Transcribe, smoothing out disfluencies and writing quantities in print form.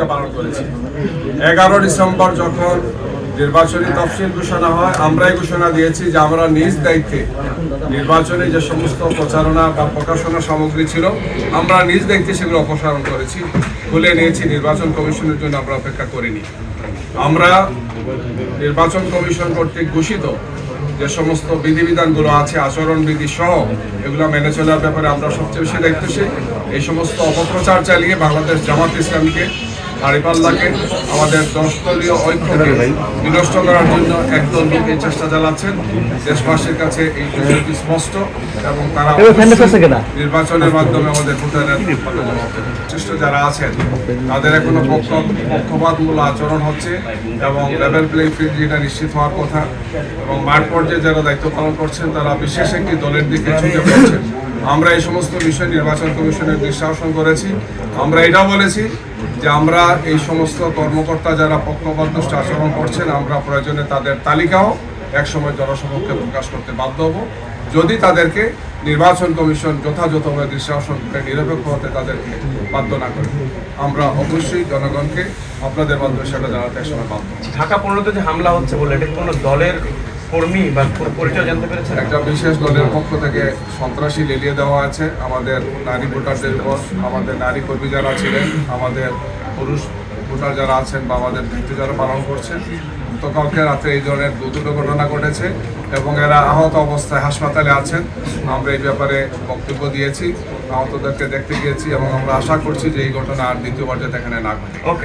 ভূমিকা পালন করেছি। 11 ডিসেম্বর যখন নির্বাচনী তফসিল ঘোষণা হয়, আমরাই ঘোষণা দিয়েছি যে আমরা নিজ দায়িত্বে নির্বাচনে যে সমস্ত প্রচারণা বা প্রকাশনা সামগ্রী ছিল আমরা নিজ দায়িত্বে সেগুলো অপসারণ করেছি, খুলে নিয়েছি। নির্বাচন কমিশনের জন্য আমরা অপেক্ষা করিনি। আমরা নির্বাচন কমিশন কর্তৃক ঘোষিত যে সমস্ত বিধিবিধানগুলো আছে, আচরণবিধি সহ, এগুলো মেনে চলার ব্যাপারে আমরা সবচেয়ে বেশি দায়িত্বশীল। এই সমস্ত অপপ্রচার চালিয়ে বাংলাদেশ জামাত ইসলামীকে, দাঁড়িপাল্লাকে, আমাদের 10 দলীয় ঐক্যকে বিনষ্ট করার জন্য একদল লোক এই চেষ্টা চালাচ্ছেন। দেশবাসীর কাছে এই বিষয়টি স্পষ্ট এবং তারা নির্বাচনের মাধ্যমে আমাদের ভোটারের বিশিষ্ট যারা আছেন তাদের এখনো পক্ষপাতমূলক আচরণ হচ্ছে এবং লেভেল প্লেইং ফিল্ড যেটা নিশ্চিত হওয়ার কথা, এবং মাঠ পর্যায়ে যারা দায়িত্ব পালন করছেন তারা বিশেষ একটি দলের দিকে ঝুঁকে পড়ছেন। আমরা এই সমস্ত বিষয় নির্বাচন কমিশনের দৃষ্টি আকর্ষণ করেছি। আমরা এটাও বলেছি যে আমরা এই সমস্ত কর্মকর্তা যারা পক্ষপাতদুষ্ট আচরণ করছেন আমরা প্রয়োজনে তাদের তালিকাও একসময় জনসমক্ষে প্রকাশ করতে বাধ্য হব, যদি তাদেরকে নির্বাচন কমিশন যথাযথভাবে দৃষ্টি আকর্ষণ করে নিরপেক্ষ হতে তাদেরকে বাধ্য না করে। আমরা অবশ্যই জনগণকে আপনাদের মাধ্যমে সেটা জানাতে একসময় বাধ্য। ঢাকা 15-তে যে হামলা হচ্ছে বলে এটা কোনো দলের কর্মী বা পরিচয় জানতে পেরেছেন? একটা বিশেষ দলের পক্ষ থেকে সন্ত্রাসী লেলিয়ে দেওয়া আছে আমাদের নারী ভোটারদের উপর। আমাদের নারী কর্মী যারা ছিলেন, আমাদের পুরুষ ভোটার যারা আছেন বা আমাদের দায়িত্ব যারা পালন করছেন, গতকালকে রাতে এই ধরনের দুটো ঘটনা ঘটেছে এবং এরা আহত অবস্থায় হাসপাতালে আছেন। আমরা এই ব্যাপারে বক্তব্য দিয়েছি, আহতদেরকে দেখতে গিয়েছি এবং আমরা আশা করছি যে এই ঘটনা আর দ্বিতীয়বার যাতে এখানে না ঘটে। ওকে।